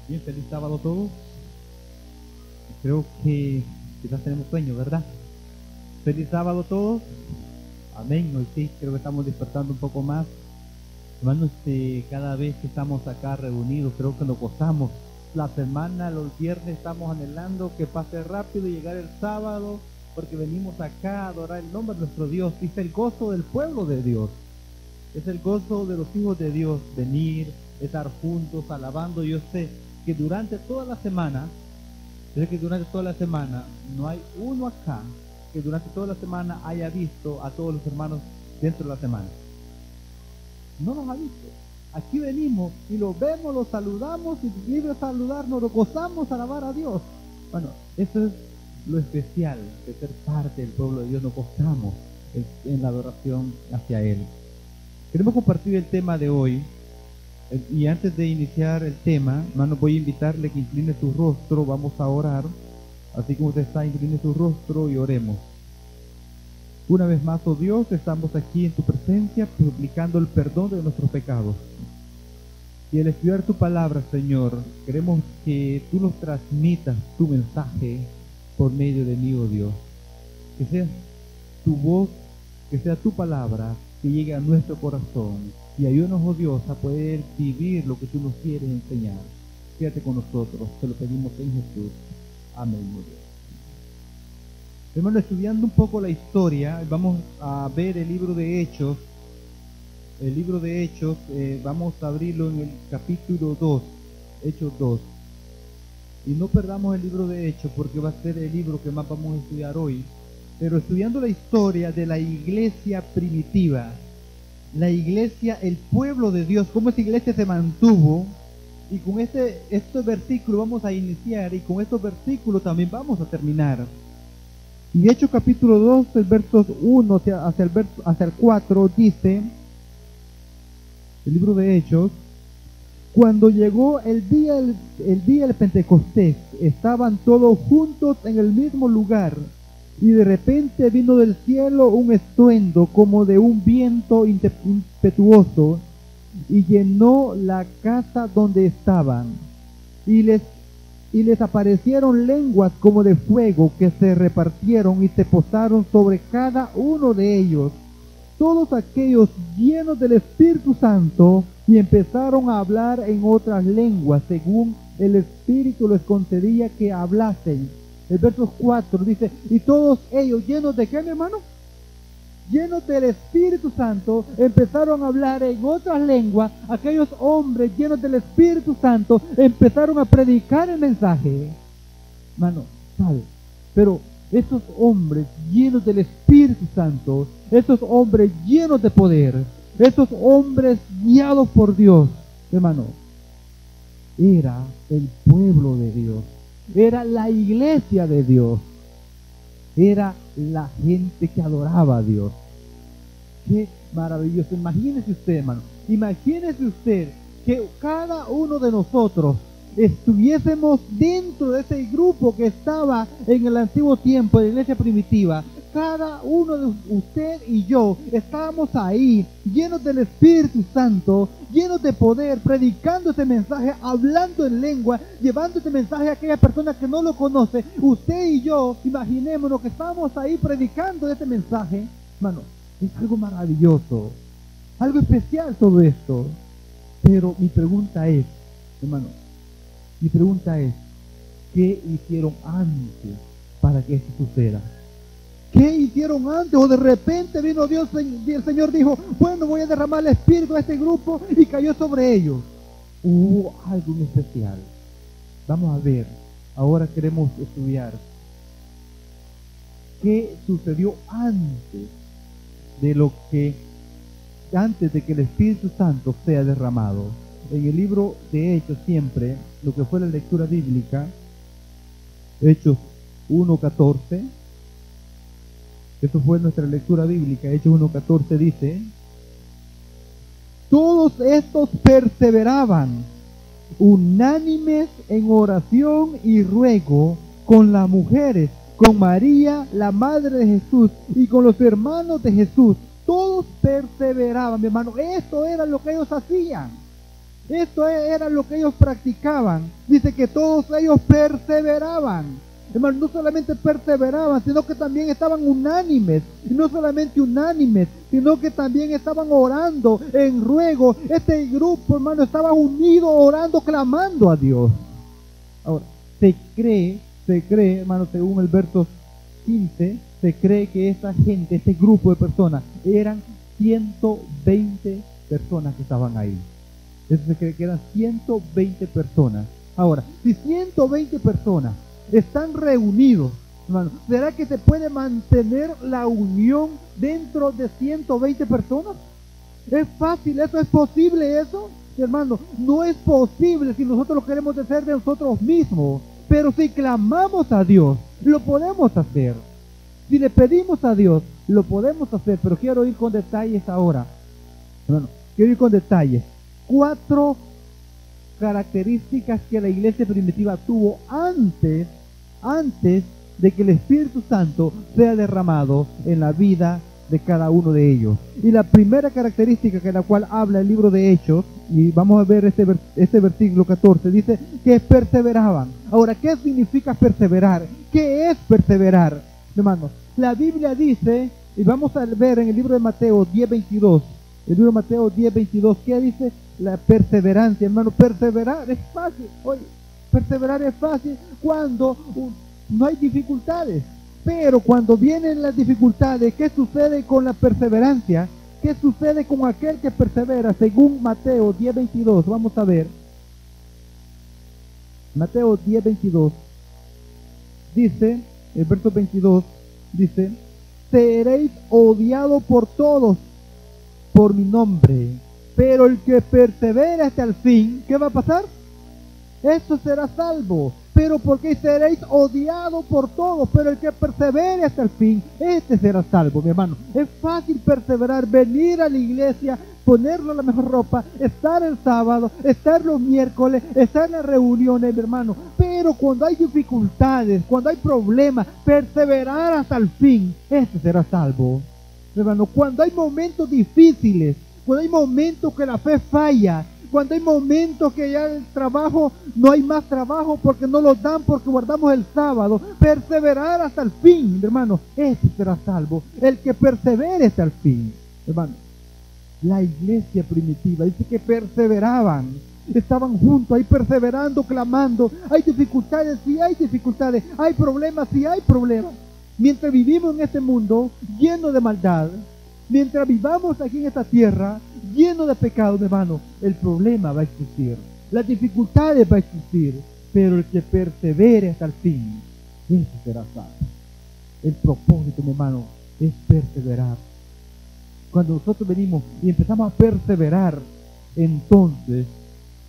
Bien, feliz sábado a todos. Creo que quizás tenemos sueño, ¿verdad? Feliz sábado a todos. Amén. Hoy sí, creo que estamos despertando un poco más. Hermanos, cada vez que estamos acá reunidos, creo que nos gozamos. La semana, los viernes, estamos anhelando que pase rápido y llegar el sábado, porque venimos acá a adorar el nombre de nuestro Dios. Es el gozo del pueblo de Dios. Es el gozo de los hijos de Dios, venir, estar juntos, alabando. Yo sé que durante toda la semana, no hay uno acá que durante toda la semana haya visto a todos los hermanos dentro de la semana. No los ha visto. Aquí venimos y los vemos, los saludamos y libre de saludarnos, nos gozamos a alabar a Dios. Bueno, eso es lo especial de ser parte del pueblo de Dios, nos gozamos en la adoración hacia Él. Queremos compartir el tema de hoy. Y antes de iniciar el tema, hermano, voy a invitarle que incline su rostro, vamos a orar. Así como usted está, incline su rostro y oremos. Una vez más, oh Dios, estamos aquí en tu presencia, suplicando el perdón de nuestros pecados. Y al estudiar tu palabra, Señor, queremos que tú nos transmitas tu mensaje por medio de mí, oh Dios. Que sea tu voz, que sea tu palabra, que llegue a nuestro corazón. Y ayúdanos, oh Dios, a poder vivir lo que tú nos quieres enseñar. Quédate con nosotros, te lo pedimos en Jesús. Amén, oh Dios. Hermano, estudiando un poco la historia, vamos a ver el libro de Hechos. El libro de Hechos, vamos a abrirlo en el capítulo 2, Hechos 2. Y no perdamos el libro de Hechos porque va a ser el libro que más vamos a estudiar hoy. Pero estudiando la historia de la iglesia primitiva, la iglesia, el pueblo de Dios, cómo esa iglesia se mantuvo, y con este versículo vamos a iniciar, y con estos versículos también vamos a terminar. Y Hechos capítulo 2, el versos 1 hacia el 4, dice, el libro de Hechos: cuando llegó el día del Pentecostés, estaban todos juntos en el mismo lugar, y de repente vino del cielo un estruendo como de un viento impetuoso, y llenó la casa donde estaban, y les aparecieron lenguas como de fuego que se repartieron y se posaron sobre cada uno de ellos. Todos aquellos llenos del Espíritu Santo y empezaron a hablar en otras lenguas según el Espíritu les concedía que hablasen. El verso 4 dice: y todos ellos llenos de ¿qué, mi hermano? Llenos del Espíritu Santo, empezaron a hablar en otras lenguas. Aquellos hombres llenos del Espíritu Santo empezaron a predicar el mensaje. Hermano, ¿sabe? Pero estos hombres llenos del Espíritu Santo, estos hombres llenos de poder, estos hombres guiados por Dios, hermano, era el pueblo de Dios, era la iglesia de Dios, era la gente que adoraba a Dios. Qué maravilloso. Imagínese usted, hermano, imagínese usted que cada uno de nosotros estuviésemos dentro de ese grupo que estaba en el antiguo tiempo de la iglesia primitiva. Cada uno de usted y yo estábamos ahí, llenos del Espíritu Santo, llenos de poder, predicando este mensaje, hablando en lengua, llevando este mensaje a aquellas personas que no lo conocen. Usted y yo, imaginémonos que estábamos ahí predicando este mensaje. Hermano, es algo maravilloso, algo especial todo esto. Pero mi pregunta es, hermano, ¿qué hicieron antes para que esto suceda? ¿Qué hicieron antes? O de repente vino Dios y el Señor dijo: bueno, voy a derramar el Espíritu a este grupo, y cayó sobre ellos. Hubo algo en especial. Vamos a ver, ahora queremos estudiar qué sucedió antes de que el Espíritu Santo sea derramado. En el libro de Hechos, siempre lo que fue la lectura bíblica, Hechos 1:14, eso fue nuestra lectura bíblica. Hechos 1:14 dice: todos estos perseveraban unánimes en oración y ruego con las mujeres, con María, la madre de Jesús, y con los hermanos de Jesús. Todos perseveraban, mi hermano. Esto era lo que ellos hacían. Esto era lo que ellos practicaban. Dice que todos ellos perseveraban. Hermano, no solamente perseveraban, sino que también estaban unánimes. Y no solamente unánimes, sino que también estaban orando en ruego. Este grupo, hermano, estaba unido orando, clamando a Dios. Ahora, se cree, hermano, según el verso 15, se cree que esta gente, este grupo de personas, eran 120 personas que estaban ahí. Eso se cree que eran 120 personas. Ahora, si 120 personas están reunidos, hermano, ¿será que se puede mantener la unión dentro de 120 personas? ¿Es fácil eso? ¿Es posible eso? Hermano, no es posible si nosotros lo queremos hacer de nosotros mismos. Pero si clamamos a Dios, lo podemos hacer. Si le pedimos a Dios, lo podemos hacer. Pero quiero ir con detalles ahora. Hermano, quiero ir con detalles. 4 características que la iglesia primitiva tuvo antes de que el Espíritu Santo sea derramado en la vida de cada uno de ellos. Y la primera característica que la cual habla el libro de Hechos, y vamos a ver este versículo 14, dice que perseveraban. Ahora, ¿qué significa perseverar? ¿Qué es perseverar? Hermanos, la Biblia dice, y vamos a ver en el libro de Mateo 10:22, el libro de Mateo 10:22, ¿qué dice? La perseverancia, hermano. Perseverar es fácil. Oye, perseverar es fácil cuando no hay dificultades. Pero cuando vienen las dificultades, ¿qué sucede con la perseverancia? ¿Qué sucede con aquel que persevera? Según Mateo 10:22, vamos a ver. Mateo 10:22 dice, el verso 22 dice: seréis odiados por todos por mi nombre, pero el que persevera hasta el fin, ¿qué va a pasar? Eso será salvo. Pero porque seréis odiados por todos, pero el que persevere hasta el fin, este será salvo, mi hermano. Es fácil perseverar, venir a la iglesia, ponerle la mejor ropa, estar el sábado, estar los miércoles, estar en las reuniones, mi hermano. Pero cuando hay dificultades, cuando hay problemas, perseverar hasta el fin, este será salvo, mi hermano. Cuando hay momentos difíciles, cuando hay momentos que la fe falla, cuando hay momentos que ya el trabajo, no hay más trabajo porque no lo dan, porque guardamos el sábado, perseverar hasta el fin, hermano, ese será salvo, el que persevere hasta el fin, hermano. La iglesia primitiva dice que perseveraban, estaban juntos ahí perseverando, clamando. Hay dificultades, sí hay dificultades, hay problemas, sí hay problemas. Mientras vivimos en este mundo lleno de maldad, mientras vivamos aquí en esta tierra lleno de pecado, hermano, el problema va a existir, las dificultades va a existir, pero el que persevere hasta el fin, ese será salvo. El propósito, mi hermano, es perseverar. Cuando nosotros venimos y empezamos a perseverar, entonces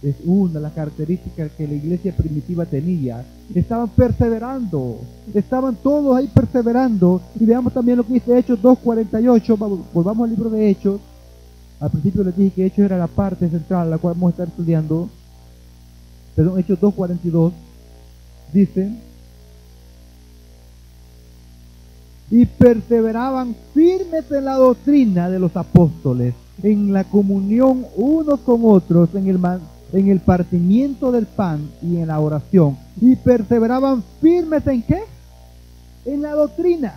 es una de las características que la iglesia primitiva tenía. Estaban perseverando, estaban todos ahí perseverando. Y veamos también lo que dice Hechos 2:48. Volvamos al libro de Hechos. Al principio les dije que Hechos era la parte central, la cual vamos a estar estudiando. Perdón, Hechos 2:42 dice: y perseveraban firmes en la doctrina de los apóstoles, en la comunión unos con otros, en el partimiento del pan y en la oración. Y perseveraban firmes ¿en qué? En la doctrina.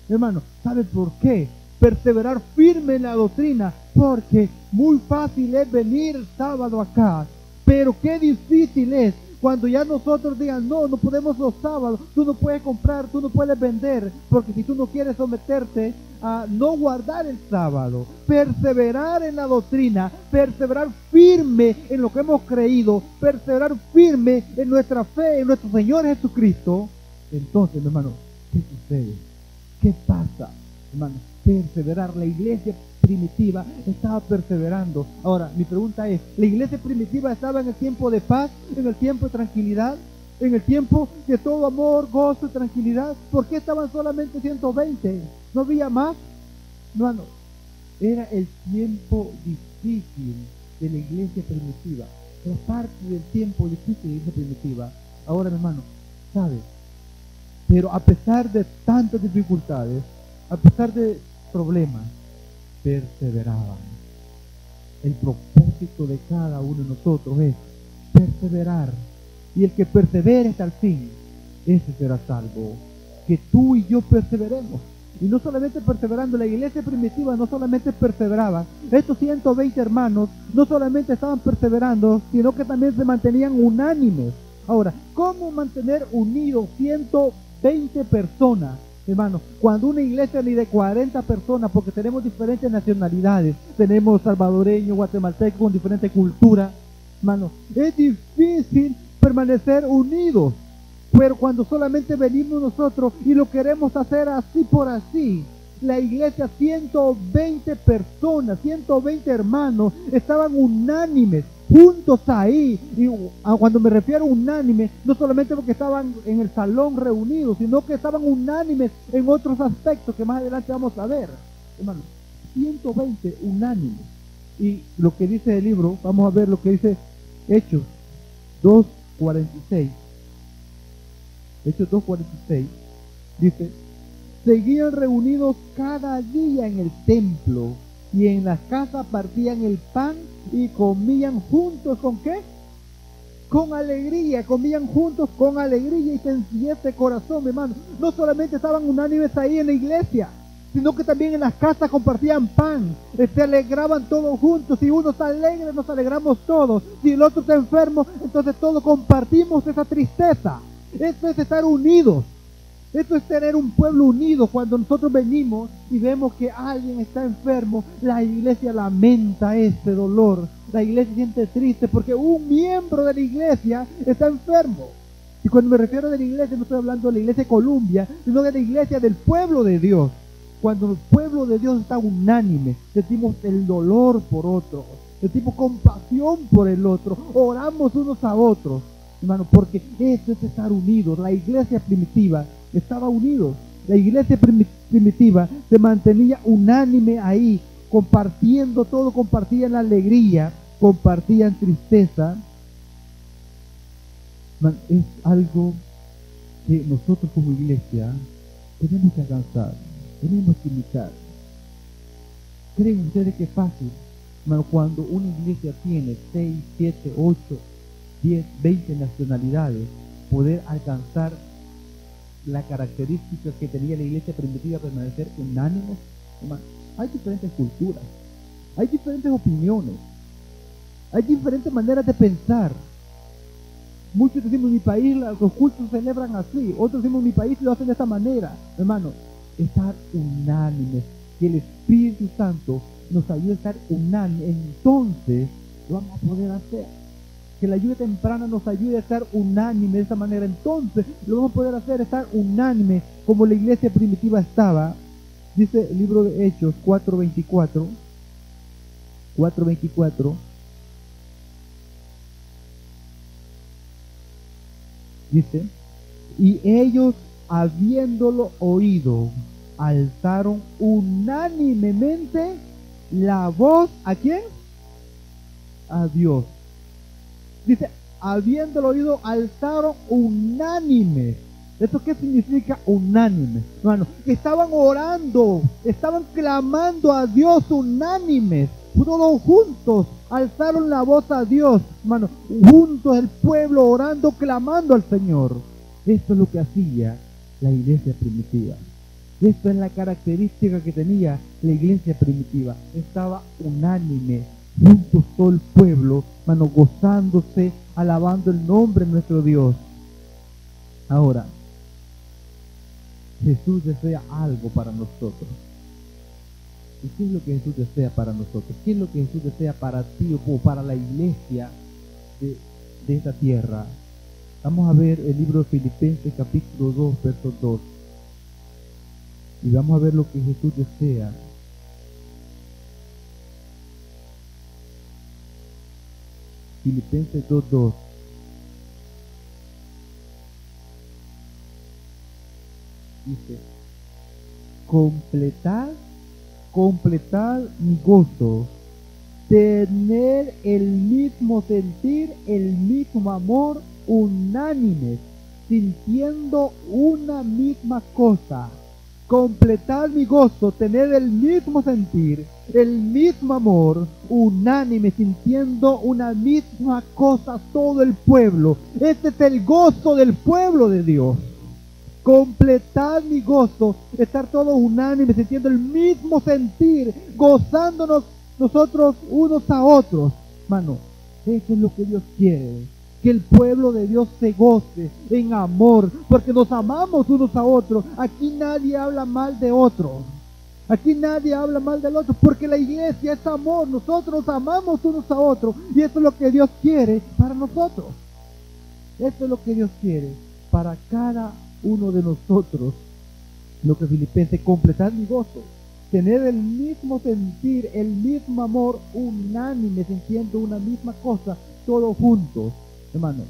Hermano, ¿sabe por qué? Perseverar firme en la doctrina, porque muy fácil es venir el sábado acá, pero qué difícil es cuando ya nosotros digan: no podemos los sábados, tú no puedes comprar, tú no puedes vender, porque si tú no quieres someterte a no guardar el sábado. Perseverar en la doctrina, perseverar firme en lo que hemos creído, perseverar firme en nuestra fe, en nuestro Señor Jesucristo. Entonces, mi hermano, ¿qué sucede? ¿Qué pasa, hermano? Perseverar. La iglesia primitiva estaba perseverando. Ahora, mi pregunta es: ¿la iglesia primitiva estaba en el tiempo de paz, en el tiempo de tranquilidad, en el tiempo de todo amor, gozo y tranquilidad? ¿Por qué estaban solamente 120? ¿No había más? Hermano, era el tiempo difícil de la iglesia primitiva, la parte del tiempo difícil de la iglesia primitiva. Ahora, mi hermano, ¿sabe? Pero a pesar de tantas dificultades, a pesar de problemas, perseveraban. el propósito de cada uno de nosotros es perseverar. Y el que persevere hasta el fin, ese será salvo. Que tú y yo perseveremos. Y no solamente perseverando, la iglesia primitiva no solamente perseveraba. Estos 120 hermanos no solamente estaban perseverando, sino que también se mantenían unánimes. Ahora, ¿cómo mantener unidos 120 personas? Hermanos, cuando una iglesia ni de 40 personas, porque tenemos diferentes nacionalidades, tenemos salvadoreños, guatemaltecos con diferentes culturas, hermanos, es difícil permanecer unidos. Pero cuando solamente venimos nosotros y lo queremos hacer así por así, la iglesia, 120 personas, 120 hermanos, estaban unánimes, juntos ahí. Y cuando me refiero a unánime, no solamente porque estaban en el salón reunidos, sino que estaban unánimes en otros aspectos que más adelante vamos a ver. Hermano, 120 unánimes. Y lo que dice el libro, vamos a ver lo que dice Hechos 2:46. Hechos 2:46 dice: seguían reunidos cada día en el templo y en las casas partían el pan y comían juntos. ¿Con qué? Con alegría, comían juntos con alegría y sencillez de corazón, mi hermano. No solamente estaban unánimes ahí en la iglesia, sino que también en las casas compartían pan, se alegraban todos juntos. Si uno está alegre, nos alegramos todos. Si el otro está enfermo, entonces todos compartimos esa tristeza. Esto es estar unidos. Esto es tener un pueblo unido. Cuando nosotros venimos y vemos que alguien está enfermo, la iglesia lamenta ese dolor. La iglesia se siente triste porque un miembro de la iglesia está enfermo. Y cuando me refiero a la iglesia, no estoy hablando de la iglesia de Colombia, sino de la iglesia del pueblo de Dios. Cuando el pueblo de Dios está unánime, sentimos el dolor por otro, sentimos compasión por el otro, oramos unos a otros. Hermano, porque eso es estar unidos. La iglesia primitiva estaba unidos. La iglesia primitiva se mantenía unánime ahí, compartiendo todo, compartían la alegría, compartían tristeza. Es algo que nosotros como iglesia tenemos que alcanzar, tenemos que imitar. ¿Creen ustedes que es fácil? Hermano, cuando una iglesia tiene 6, 7, 8, 10, 20 nacionalidades, poder alcanzar la característica que tenía la iglesia primitiva, permanecer unánimes. Hay diferentes culturas, hay diferentes opiniones, hay diferentes maneras de pensar. Muchos decimos en mi país los cultos se celebran así, otros decimos en mi país lo hacen de esta manera. Hermano, estar unánimes, que el Espíritu Santo nos ayude a estar unánimes, entonces lo vamos a poder hacer. Que la lluvia temprana nos ayude a estar unánime de esa manera, entonces lo vamos a poder hacer, estar unánime como la iglesia primitiva estaba. Dice el libro de Hechos 4:24, dice: y ellos, habiéndolo oído, alzaron unánimemente la voz. ¿A quién? A Dios. Dice, habiéndolo oído, alzaron unánimes. ¿Esto qué significa unánime? Hermano, estaban orando, estaban clamando a Dios unánimes. Todos juntos alzaron la voz a Dios. Hermano, juntos el pueblo orando, clamando al Señor. Esto es lo que hacía la iglesia primitiva. Esta es la característica que tenía la iglesia primitiva. Estaba unánime, juntos todo el pueblo, hermano, gozándose, alabando el nombre de nuestro Dios. Ahora, Jesús desea algo para nosotros. ¿Y qué es lo que Jesús desea para nosotros? ¿Qué es lo que Jesús desea para ti o para la iglesia de esta tierra? Vamos a ver el libro de Filipenses capítulo 2, verso 2. Y vamos a ver lo que Jesús desea. Filipenses 2:2. Dice: completad mi gozo, tener el mismo sentir, el mismo amor, unánimes, sintiendo una misma cosa. completad mi gozo, tened el mismo sentir, el mismo amor, unánime, sintiendo una misma cosa todo el pueblo. Este es el gozo del pueblo de Dios. Completad mi gozo, estar todos unánimes, sintiendo el mismo sentir, gozándonos nosotros unos a otros. Hermano, eso es lo que Dios quiere, que el pueblo de Dios se goce en amor, porque nos amamos unos a otros. Aquí nadie habla mal de otro. Aquí nadie habla mal del otro, porque la iglesia es amor. Nosotros amamos unos a otros, y eso es lo que Dios quiere para nosotros. Eso es lo que Dios quiere para cada uno de nosotros. Lo que Filipenses, completar mi gozo, tener el mismo sentir, el mismo amor, unánime, sintiendo una misma cosa, todos juntos. Hermano,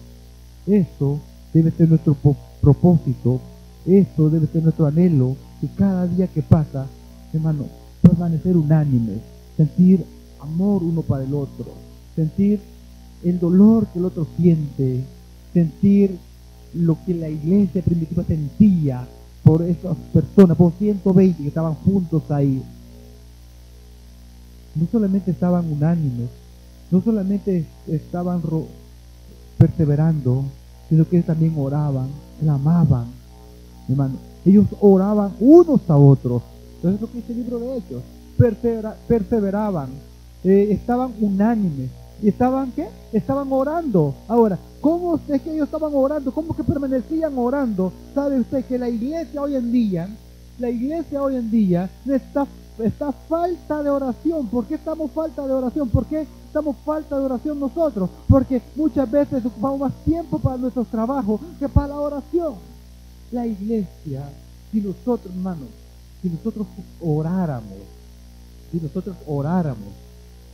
eso debe ser nuestro propósito, eso debe ser nuestro anhelo, que cada día que pasa, hermano, permanecer unánimes, sentir amor uno para el otro, sentir el dolor que el otro siente, sentir lo que la iglesia primitiva sentía por esas personas, por 120 que estaban juntos ahí. No solamente estaban unánimes, no solamente estaban perseverando, sino que también oraban, clamaban, hermano. Ellos oraban unos a otros. Entonces es lo que dice el libro de Hechos. Perseveraban, estaban unánimes. ¿Y estaban qué? Estaban orando. Ahora, ¿cómo es que ellos estaban orando? ¿Cómo que permanecían orando? ¿Sabe usted que la iglesia hoy en día está falta de oración? ¿Por qué estamos falta de oración? ¿Por qué estamos falta de oración nosotros? Porque muchas veces ocupamos más tiempo para nuestros trabajos que para la oración. La iglesia, si nosotros, hermanos, si nosotros oráramos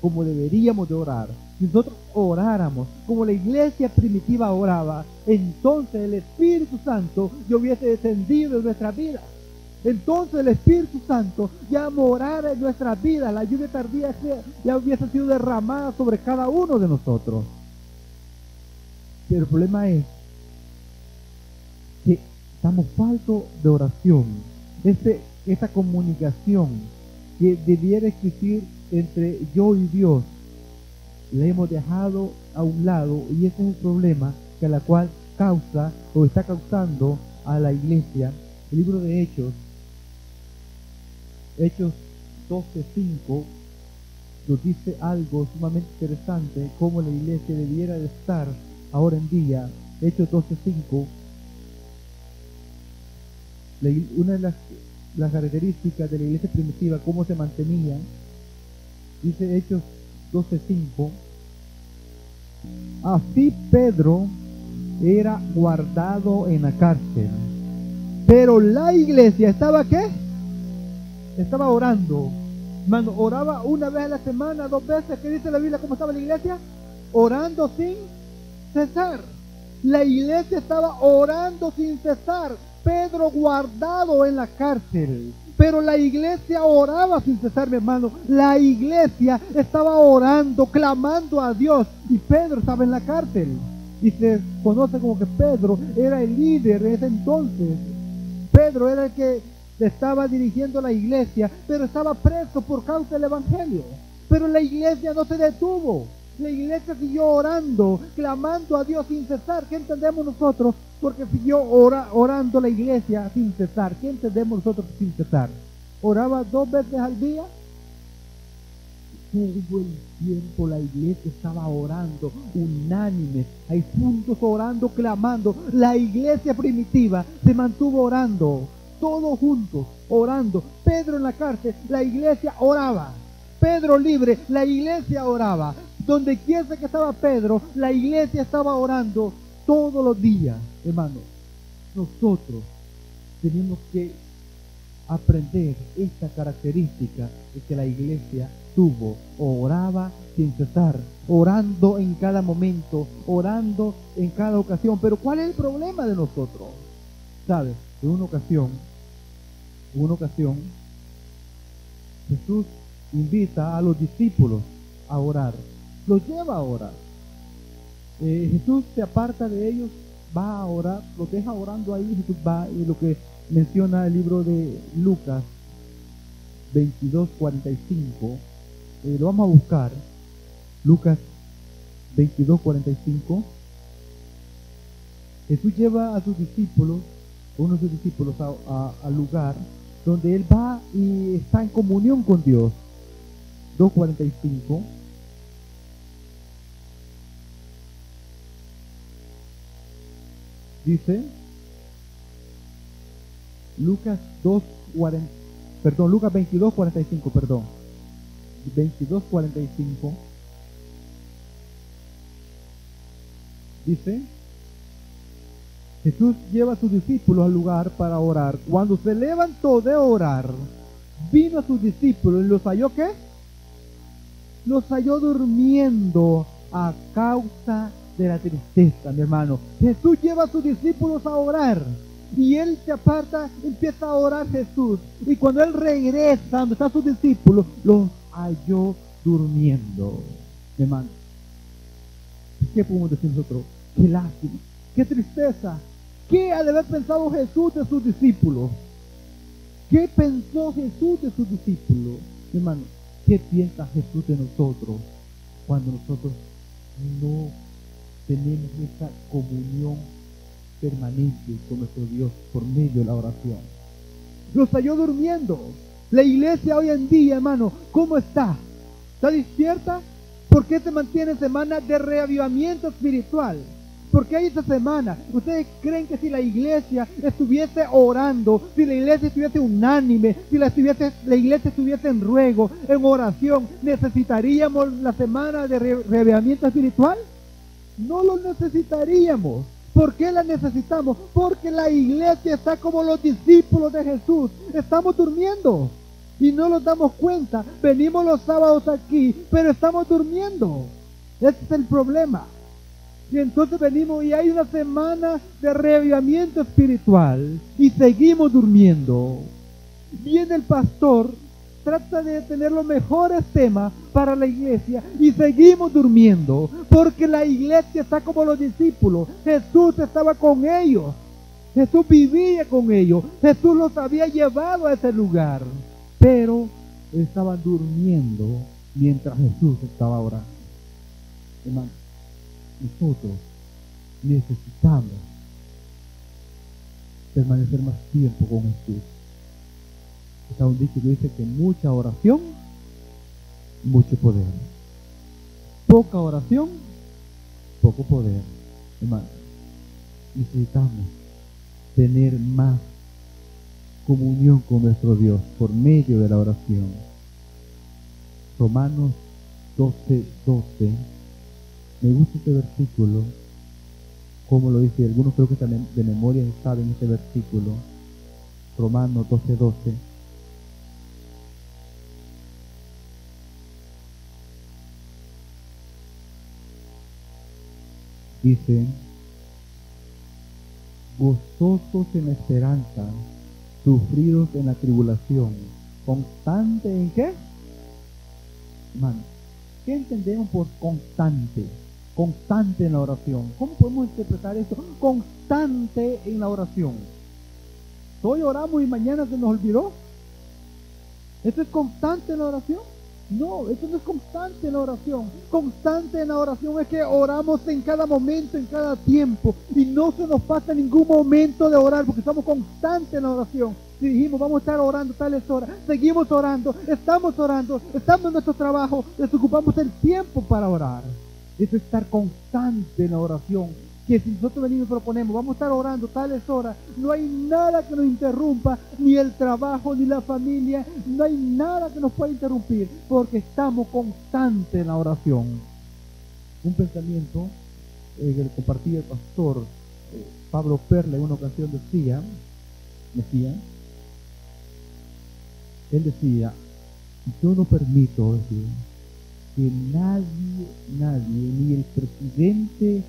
como deberíamos de orar, si nosotros oráramos como la iglesia primitiva oraba, entonces el Espíritu Santo ya hubiese descendido en nuestra vida. Entonces el Espíritu Santo ya morara en nuestra vida, la lluvia tardía ya hubiese sido derramada sobre cada uno de nosotros. Pero el problema es que estamos faltos de oración. Esta comunicación que debiera existir entre yo y Dios, la hemos dejado a un lado, y ese es el problema que a la cual causa o está causando a la iglesia. El libro de Hechos 12:5 nos dice algo sumamente interesante, cómo la iglesia debiera de estar ahora en día. Hechos 12:5, una de las características de la iglesia primitiva, cómo se mantenía, dice Hechos 12:5, así Pedro era guardado en la cárcel, pero la iglesia ¿estaba qué? Estaba orando. Hermano, oraba una vez a la semana, 2 veces. ¿Qué dice la Biblia? ¿Cómo estaba la iglesia? Orando sin cesar. La iglesia estaba orando sin cesar. Pedro guardado en la cárcel, pero la iglesia oraba sin cesar, mi hermano. La iglesia estaba orando, clamando a Dios, y Pedro estaba en la cárcel. Y se conoce como que Pedro era el líder en ese entonces. Pedro era el que estaba dirigiendo la iglesia, pero estaba preso por causa del evangelio. Pero la iglesia no se detuvo. La iglesia siguió orando, clamando a Dios sin cesar. ¿Qué entendemos nosotros? Porque siguió orando la iglesia sin cesar. ¿Qué entendemos nosotros sin cesar? ¿Oraba 2 veces al día? Todo el tiempo la iglesia estaba orando, unánime, ahí juntos orando, clamando. La iglesia primitiva se mantuvo orando, todos juntos, orando. Pedro en la cárcel, la iglesia oraba. Pedro libre, la iglesia oraba. Donde quiera que estaba Pedro, la iglesia estaba orando todos los días. Hermano, nosotros tenemos que aprender esta característica de que la iglesia tuvo, oraba sin cesar, orando en cada momento, orando en cada ocasión. Pero ¿cuál es el problema de nosotros? ¿Sabes? En una ocasión, Jesús invita a los discípulos a orar, los lleva a orar. Jesús se aparta de ellos va a orar, lo deja orando ahí, Jesús va, y lo que menciona el libro de Lucas 22:45, lo vamos a buscar, Lucas 22:45. Jesús lleva a sus discípulos, uno de sus discípulos, al lugar donde él va y está en comunión con Dios. 2:45. Dice Lucas 22:45, perdón. 22:45. Dice: Jesús lleva a sus discípulos al lugar para orar. Cuando se levantó de orar, vino a sus discípulos y los halló, ¿qué? Los halló durmiendo a causa de la tristeza, mi hermano. Jesús lleva a sus discípulos a orar y él se aparta, empieza a orar Jesús, y cuando él regresa donde están sus discípulos, los halló durmiendo, mi hermano. ¿Qué podemos decir nosotros? Qué lástima, qué tristeza. ¿Qué ha de haber pensado Jesús de sus discípulos? ¿Qué pensó Jesús de sus discípulos? Mi hermano, ¿qué piensa Jesús de nosotros cuando nosotros no tenemos esa comunión permanente con nuestro Dios por medio de la oración? Los halló durmiendo. La iglesia hoy en día, hermano, ¿cómo está? ¿Está despierta? ¿Por qué se mantiene semana de reavivamiento espiritual? ¿Por qué hay esta semana? ¿Ustedes creen que si la iglesia estuviese orando, si la iglesia estuviese unánime, si la iglesia estuviese en ruego, en oración, necesitaríamos la semana de reavivamiento espiritual? No lo necesitaríamos. ¿Por qué la necesitamos? Porque la iglesia está como los discípulos de Jesús. Estamos durmiendo y no nos damos cuenta. Venimos los sábados aquí, pero estamos durmiendo. Ese es el problema. Y entonces venimos y hay una semana de reavivamiento espiritual y seguimos durmiendo. Viene el pastor, trata de tener los mejores temas para la iglesia y seguimos durmiendo, porque la iglesia está como los discípulos. Jesús estaba con ellos, Jesús vivía con ellos, Jesús los había llevado a ese lugar, pero estaban durmiendo mientras Jesús estaba orando. Hermano, nosotros necesitamos permanecer más tiempo con Jesús. Está un dicho que dice que mucha oración, mucho poder. Poca oración, poco poder. Hermano, necesitamos tener más comunión con nuestro Dios por medio de la oración. Romanos 12:12. Me gusta este versículo, como lo dice, algunos creo que también de memoria saben este versículo. Romanos 12:12. Dice: gozosos en la esperanza, sufridos en la tribulación, constante en ¿qué? Hermano, ¿qué entendemos por constante? Constante en la oración. ¿Cómo podemos interpretar esto? Constante en la oración. Hoy oramos y mañana se nos olvidó. ¿Esto es constante en la oración? No, eso no es constante en la oración. Constante en la oración es que oramos en cada momento, en cada tiempo, y no se nos pasa ningún momento de orar porque estamos constantes en la oración. Si dijimos vamos a estar orando tales horas, seguimos orando, estamos en nuestro trabajo, desocupamos el tiempo para orar. Eso es estar constante en la oración. Que si nosotros venimos y proponemos, vamos a estar orando tales horas, no hay nada que nos interrumpa, ni el trabajo, ni la familia, no hay nada que nos pueda interrumpir, porque estamos constantes en la oración. Un pensamiento que le compartía el pastor Pablo Perla en una ocasión decía, él decía: yo no permito que nadie, ni el presidente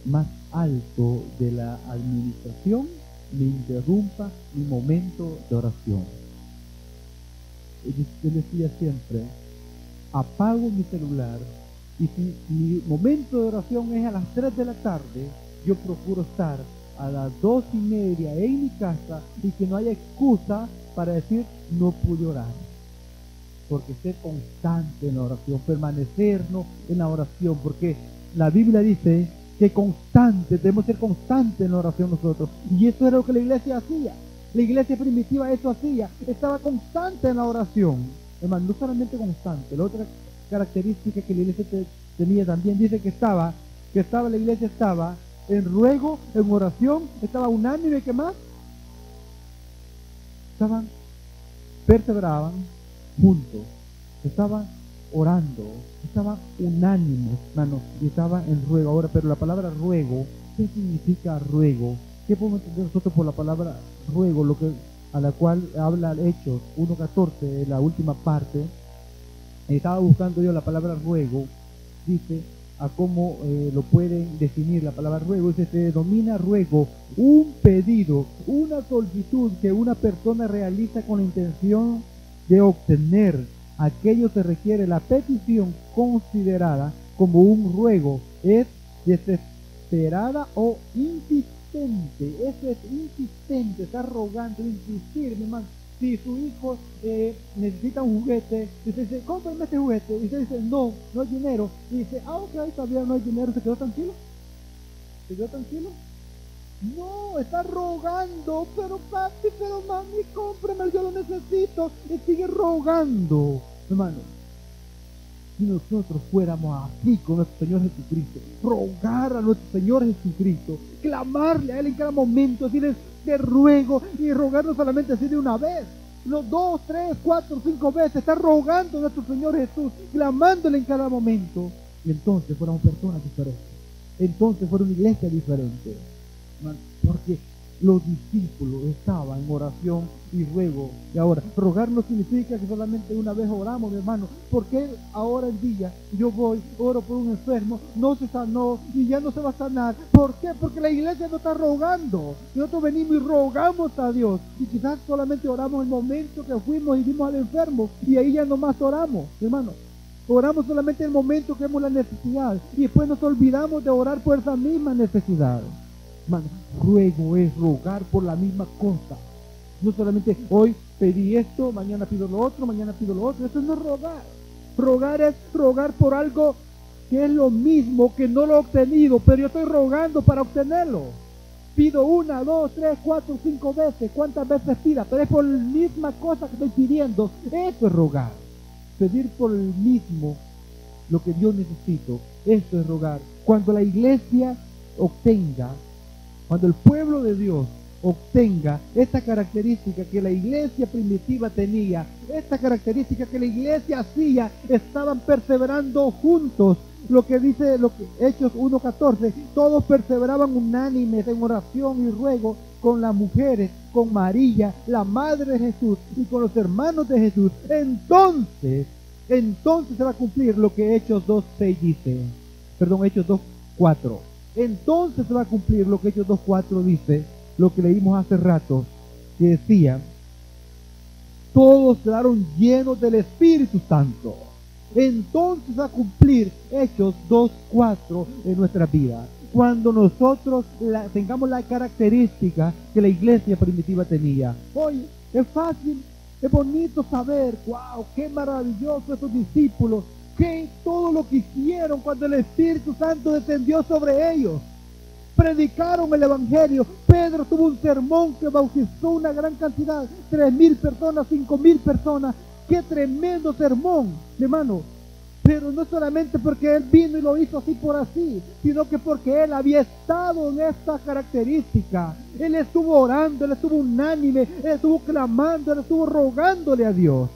más alto de la administración me interrumpa mi momento de oración. Él decía siempre: apago mi celular y si mi momento de oración es a las 3 de la tarde, yo procuro estar a las 2:30 en mi casa y que no haya excusa para decir no pude orar. Porque ser constante en la oración, permanecernos en la oración, porque la Biblia dice que debemos ser constantes en la oración nosotros. Y eso era lo que la iglesia hacía. La iglesia primitiva eso hacía, estaba constante en la oración. Hermano, no solamente constante, la otra característica que la iglesia tenía también, dice la iglesia estaba en ruego, en oración, estaba unánime, ¿qué más? Perseveraban juntos, estaban orando, estaban unánimes, hermano, y estaban en ruego. Ahora, pero la palabra ruego, ¿qué significa ruego? ¿Qué podemos entender nosotros por la palabra ruego? A la cual habla Hechos 1:14, la última parte. Estaba buscando yo la palabra ruego, dice, a cómo lo pueden definir la palabra ruego. Dice, se denomina ruego un pedido, una solicitud que una persona realiza con la intención de obtener aquello que requiere. La petición considerada como un ruego es desesperada o insistente. Eso es insistente, está rogando, insistir, mi hermano. Si su hijo necesita un juguete, dice, cómprame este juguete, y usted dice, no hay dinero, y dice, ok, todavía no hay dinero, ¿se quedó tranquilo? No, está rogando, pero papi, pero mami, cómprame, yo lo necesito, y sigue rogando, hermano. Si nosotros fuéramos así con nuestro Señor Jesucristo, rogar a nuestro Señor Jesucristo, clamarle a Él en cada momento, decirle te ruego, y rogar no solamente así de una vez, no 2, 3, 4, 5 veces, está rogando a nuestro Señor Jesús, clamándole en cada momento, y entonces fuéramos personas diferentes, entonces fuera una iglesia diferente, porque los discípulos estaban en oración y ruego. Y ahora, rogar no significa que solamente una vez oramos, mi hermano. Porque ahora en día yo oro por un enfermo, no se sanó y ya no se va a sanar. ¿Por qué? Porque la iglesia no está rogando. Nosotros venimos y rogamos a Dios. Y quizás solamente oramos el momento que fuimos y vimos al enfermo. Y ahí ya no más oramos, mi hermano. Oramos solamente en el momento que vemos la necesidad. Y después nos olvidamos de orar por esa misma necesidad. Hermano, ruego es rogar por la misma cosa. No solamente hoy pedí esto, mañana pido lo otro, mañana pido lo otro. Eso no es rogar. Rogar es rogar por algo que es lo mismo, que no lo he obtenido, pero yo estoy rogando para obtenerlo. Pido 1, 2, 3, 4, 5 veces, cuántas veces pida, pero es por la misma cosa que estoy pidiendo. Eso es rogar. Pedir por el mismo lo que yo necesito. Eso es rogar. Cuando la iglesia obtenga, cuando el pueblo de Dios obtenga esta característica que la iglesia primitiva tenía, esta característica que la iglesia hacía, estaban perseverando juntos. Lo que dice Hechos 1:14, todos perseveraban unánimes en oración y ruego con las mujeres, con María, la madre de Jesús, y con los hermanos de Jesús. Entonces se va a cumplir lo que Hechos 2:6 dice. Perdón, Hechos 2:4. Entonces se va a cumplir lo que Hechos 2:4 dice, lo que leímos hace rato, que decía, todos quedaron llenos del Espíritu Santo. Entonces va a cumplir Hechos 2:4 en nuestra vida. Cuando nosotros tengamos la característica que la iglesia primitiva tenía. Oye, es fácil, es bonito saber, wow, qué maravilloso estos discípulos, que todo lo que hicieron cuando el Espíritu Santo descendió sobre ellos. Predicaron el Evangelio. Pedro tuvo un sermón que bautizó una gran cantidad, 3,000 personas, 5,000 personas. ¡Qué tremendo sermón, hermano! Pero no solamente porque él vino y lo hizo así por así, sino que porque él había estado en esta característica. Él estuvo orando, él estuvo unánime, él estuvo clamando, él estuvo rogándole a Dios.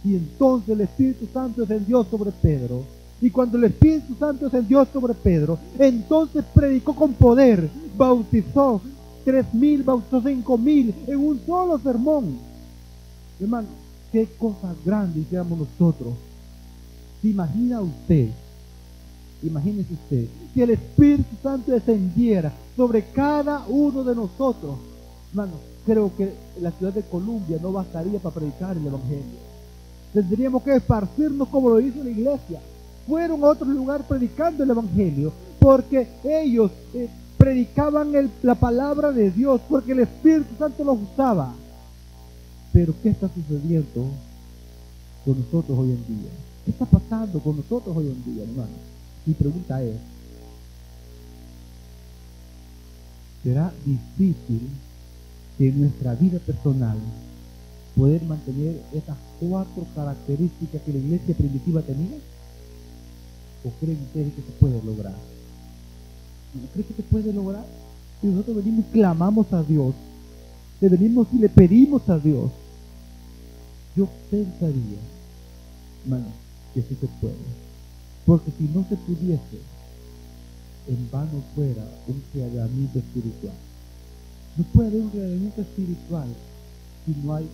Y entonces el Espíritu Santo descendió sobre Pedro. Y cuando el Espíritu Santo descendió sobre Pedro, entonces predicó con poder, bautizó 3,000, bautizó 5,000 en un solo sermón. Hermano, qué cosas grandes hiciéramos nosotros. ¿Se imagina usted? Imagínese usted que el Espíritu Santo descendiera sobre cada uno de nosotros. Hermano, creo que la ciudad de Colombia no bastaría para predicar el Evangelio. Tendríamos que esparcirnos como lo hizo la iglesia. Fueron a otro lugar predicando el Evangelio, porque ellos predicaban la palabra de Dios porque el Espíritu Santo los usaba. Pero ¿qué está sucediendo con nosotros hoy en día? ¿Qué está pasando con nosotros hoy en día, hermano? Mi pregunta es, ¿será difícil que en nuestra vida personal poder mantener esas 4 características que la iglesia primitiva tenía? ¿O creen ustedes que se puede lograr? ¿No creen que se puede lograr? Si nosotros venimos y clamamos a Dios, le venimos y le pedimos a Dios, yo pensaría, hermano, que sí se puede. Porque si no se pudiese, en vano fuera un reavivamiento espiritual. No puede haber un reavivamiento espiritual si no hay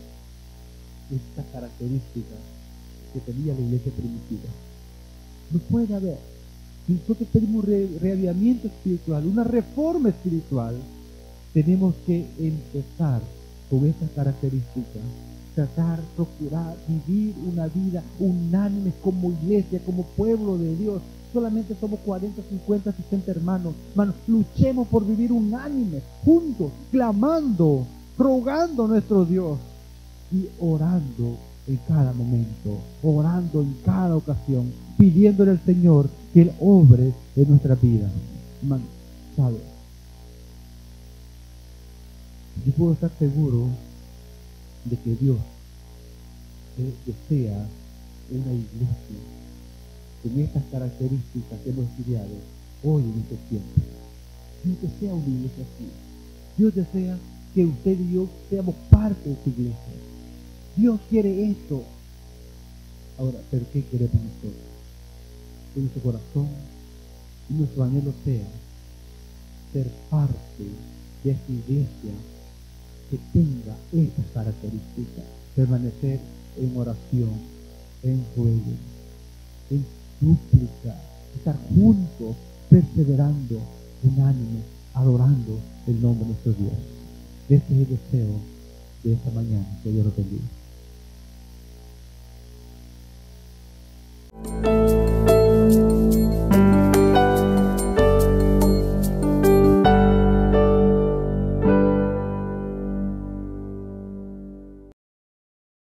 esta característica que tenía la iglesia primitiva. No puede haber. Si nosotros pedimos reavivamiento espiritual, una reforma espiritual, tenemos que empezar con estas características. Tratar, procurar vivir una vida unánime como iglesia, como pueblo de Dios. Solamente somos 40, 50, 60 hermanos. Hermanos, luchemos por vivir unánimes, juntos, clamando, rogando a nuestro Dios y orando en cada momento, orando en cada ocasión, pidiéndole al Señor que Él obre en nuestra vida. Hermano, ¿sabe? Yo puedo estar seguro de que Dios desea una iglesia con estas características que hemos estudiado hoy en este tiempo. Dios desea una iglesia así. Dios desea que usted y yo seamos parte de su iglesia. Dios quiere esto. Ahora, ¿pero qué queremos nosotros? Que nuestro corazón y nuestro anhelo sea ser parte de esta iglesia que tenga estas características. Permanecer en oración, en ruego, en súplica, estar juntos, perseverando, unánime, adorando el nombre de nuestro Dios. Este es el deseo de esta mañana. Que Dios lo bendiga.